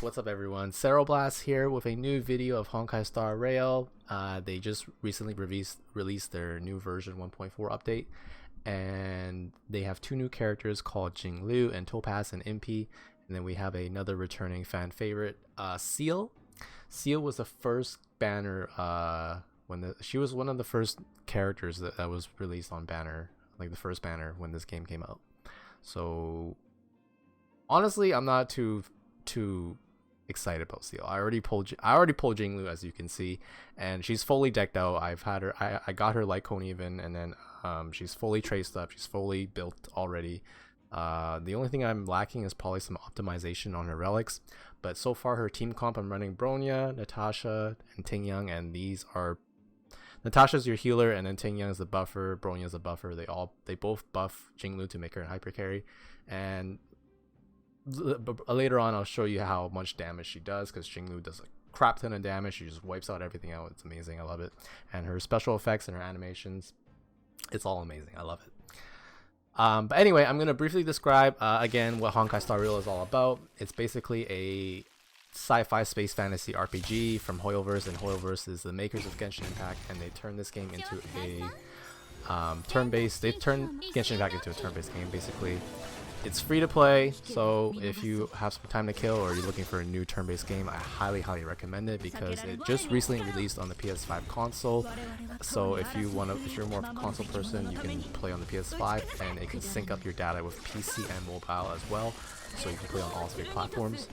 What's up everyone, Ceroblast here with a new video of Honkai Star Rail. They just recently released their new version 1.4 update, and they have two new characters called Jing Liu and Topaz and Numby, and then we have another returning fan favorite, Seal. Seal was the first banner, she was one of the first characters that was released on banner, like the first banner when this game came out. So honestly, I'm not too excited about Seal. I already pulled Jingliu, as you can see, and she's fully decked out. I've had her. I got her like Cone even, and then she's fully traced up. She's fully built already. The only thing I'm lacking is probably some optimization on her relics, but so far her team comp, I'm running Bronya, Natasha, and Tingyang, and these are Natasha's your healer, and then Tingyang is the buffer, Bronya is the buffer. They both buff Jingliu to make her a hyper carry, and later on I'll show you how much damage she does, because Jingliu does a crap ton of damage. She just wipes out everything out. It's amazing. I love it. And her special effects and her animations, it's all amazing. I love it. But anyway, I'm going to briefly describe again what Honkai Star Rail is all about. It's basically a sci-fi space fantasy RPG from Hoyoverse, and Hoyoverse is the makers of Genshin Impact, and they turned this game into a turn-based. They turned Genshin Impact into a turn-based game basically. It's free to play, so if you have some time to kill or you're looking for a new turn-based game, I highly recommend it, because it just recently released on the PS5 console. So if you're more of a console person, you can play on the PS5, and it can sync up your data with PC and mobile as well, so you can play on all three platforms.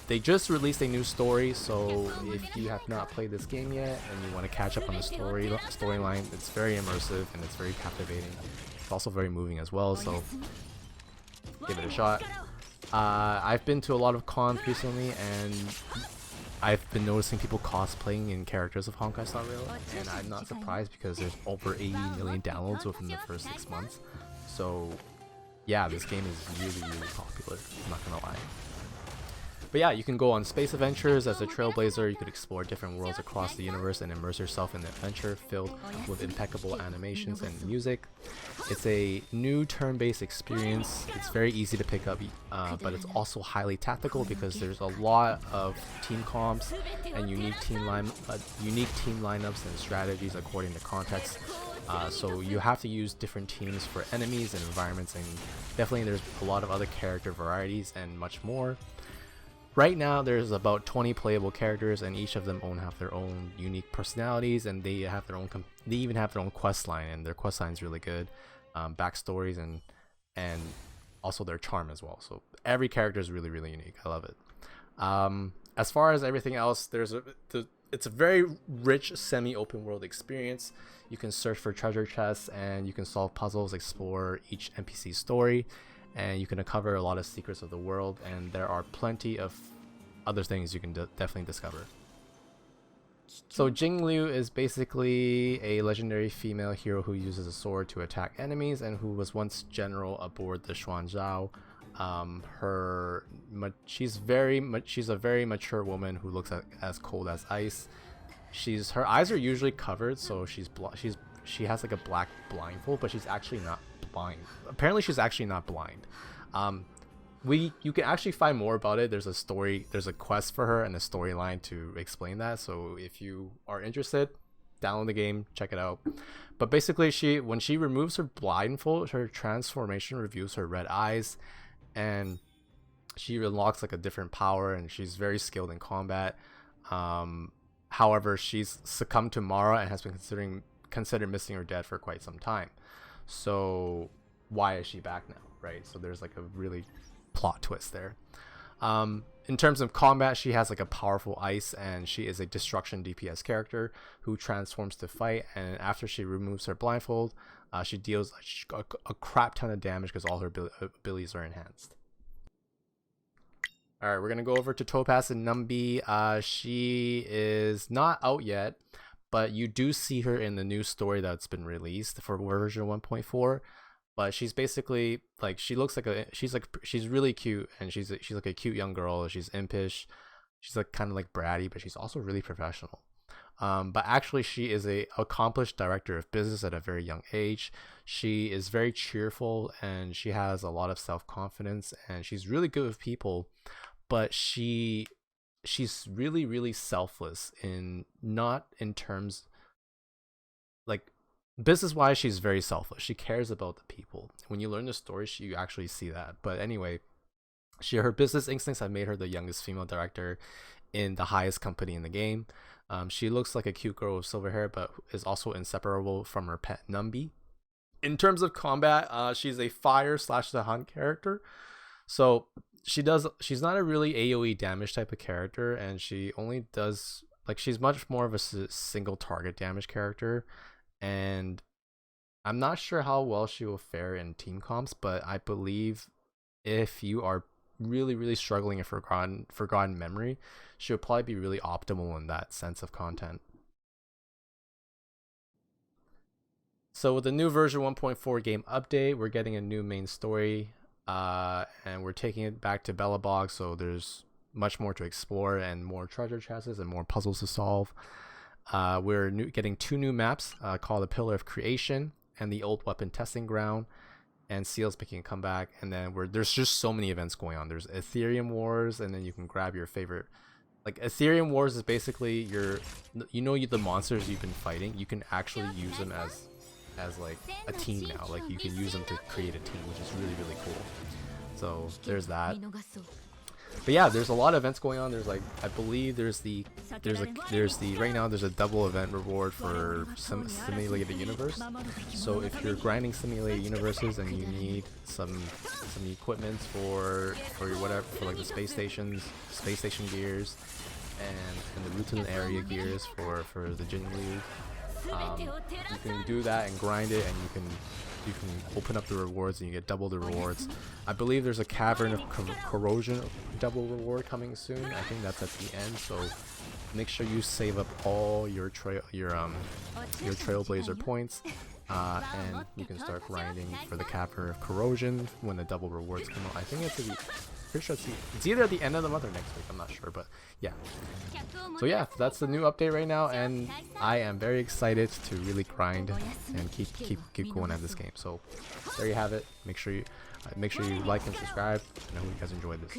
They just released a new story, so if you have not played this game yet and you want to catch up on the storyline, it's very immersive and it's very captivating. It's also very moving as well, so give it a shot. I've been to a lot of cons recently, and I've been noticing people cosplaying in characters of Honkai Star Rail, and I'm not surprised because there's over 80 million downloads within the first 6 months. So yeah, this game is really popular, I'm not gonna lie. But yeah, you can go on space adventures as a trailblazer. You could explore different worlds across the universe and immerse yourself in the adventure filled with impeccable animations and music. It's a new turn-based experience. It's very easy to pick up, but it's also highly tactical, because there's a lot of team comps and unique team lineups and strategies according to context. So you have to use different teams for enemies and environments, and definitely there's a lot of other character varieties and much more. Right now there's about 20 playable characters, and each of them have their own unique personalities, and they even have their own quest line, and their quest line is really good, backstories and also their charm as well. So every character is really unique. I love it. As far as everything else, it's a very rich semi-open world experience. You can search for treasure chests, and you can solve puzzles, explore each NPC story, and you can uncover a lot of secrets of the world, and there are plenty of other things you can definitely discover. So Jingliu is basically a legendary female hero who uses a sword to attack enemies, and who was once general aboard the Xuanzhao. She's a very mature woman who looks as cold as ice. Her eyes are usually covered, so she has like a black blindfold, but she's actually not blind. Apparently she's actually not blind. You can actually find more about it. There's a quest for her and a storyline to explain that, so if you are interested, download the game, check it out. But basically, when she removes her blindfold, her transformation reveals her red eyes, and she unlocks like a different power, and she's very skilled in combat. However, she's succumbed to Mara and has been considered missing or dead for quite some time. So why is she back now, right? So there's like a really plot twist there. In terms of combat, she has like a powerful ice, and she is a destruction DPS character who transforms to fight, and after she removes her blindfold, she deals a crap ton of damage because all her abilities are enhanced. Alright, we're gonna go over to Topaz and Numby. She is not out yet, but you do see her in the new story that's been released for version 1.4. But she's basically like, she's really cute, and she's like a cute young girl. She's impish. She's like kind of like bratty, but she's also really professional. But actually, she is a accomplished director of business at a very young age. She is very cheerful, and she has a lot of self-confidence, and she's really good with people. but she's really really selfless, in not in terms like business wise. She's very selfless. She cares about the people. When you learn the story, you actually see that. But anyway, her business instincts have made her the youngest female director in the highest company in the game. She looks like a cute girl with silver hair, but is also inseparable from her pet Numby. In terms of combat, she's a fire / the hunt character. So she's not a really AoE damage type of character, and she only does, like, she's much more of a single target damage character. And I'm not sure how well she will fare in team comps, but I believe if you are really really struggling in forgotten memory, she would probably be really optimal in that sense of content. So with the new version 1.4 game update, we're getting a new main story, and we're taking it back to Belobog, so there's much more to explore and more treasure chests and more puzzles to solve. We're getting 2 new maps called the Pillar of Creation and the Old Weapon Testing Ground, and Seal's making a comeback. And then there's just so many events going on. There's Ethereum Wars, and then you can grab your favorite. Like, Ethereum Wars is basically the monsters you've been fighting. You can actually use them as like a team now. Like, you can use them to create a team, which is really really cool. So there's that. But yeah, there's a lot of events going on. There's, like, I believe there's the right now there's a double event reward for some simulated universe. So if you're grinding simulated universes and you need some equipment for your whatever, for like the space station gears and the Rutan area gears for the Jingliu, you can do that and grind it, and you can open up the rewards and you get double the rewards. I believe there's a Cavern of Corrosion double reward coming soon. I think that's at the end, so make sure you save up all your Trailblazer points, and you can start grinding for the Cavern of Corrosion when the double rewards come out. I think pretty sure it's either at the end of the month or next week. I'm not sure, but yeah. So yeah, that's the new update right now, and I am very excited to really grind and keep going at this game. So there you have it. Make sure you like and subscribe, and I hope you guys enjoyed this.